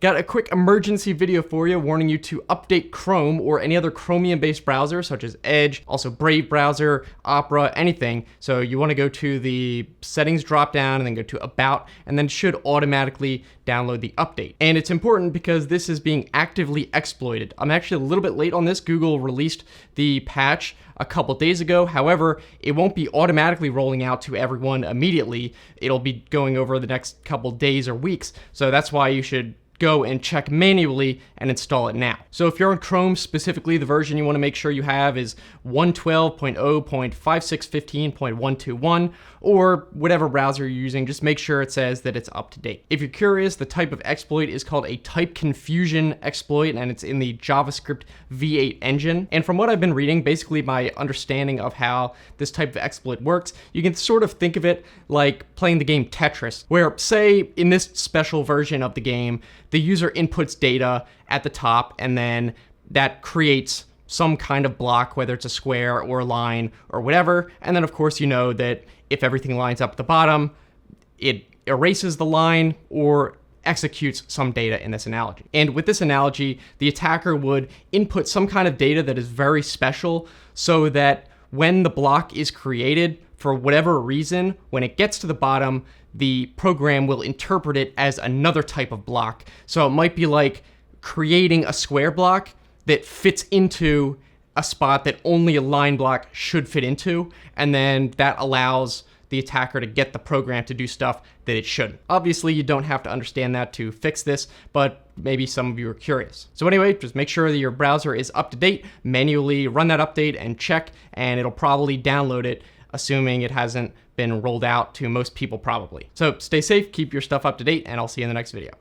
Got a quick emergency video for you warning you to update Chrome or any other Chromium-based browser such as Edge, also Brave browser, Opera, anything. So you want to go to the settings drop down and then go to About, and then it should automatically download the update. And it's important because this is being actively exploited. I'm actually a little bit late on this. Google released the patch a couple days ago. However, it won't be automatically rolling out to everyone immediately. It'll be going over the next couple days or weeks. So that's why you should go and check manually and install it now. So if you're on Chrome specifically, the version you want to make sure you have is 112.0.5615.121, or whatever browser you're using. Just make sure it says that it's up to date. If you're curious, the type of exploit is called a type confusion exploit, and it's in the JavaScript V8 engine. And from what I've been reading, basically my understanding of how this type of exploit works, you can sort of think of it like playing the game Tetris, where, say, in this special version of the game, the user inputs data at the top, and then that creates some kind of block, whether it's a square or a line or whatever. And then, of course, you know that if everything lines up at the bottom, it erases the line or executes some data in this analogy. And with this analogy, the attacker would input some kind of data that is very special so that when the block is created, for whatever reason, when it gets to the bottom, the program will interpret it as another type of block. So it might be like creating a square block that fits into a spot that only a line block should fit into, and then that allows the attacker to get the program to do stuff that it shouldn't. Obviously, you don't have to understand that to fix this, but maybe some of you are curious. So anyway, just make sure that your browser is up to date, manually run that update and check, and it'll probably download it, assuming it hasn't been rolled out to most people probably. So stay safe, keep your stuff up to date, and I'll see you in the next video.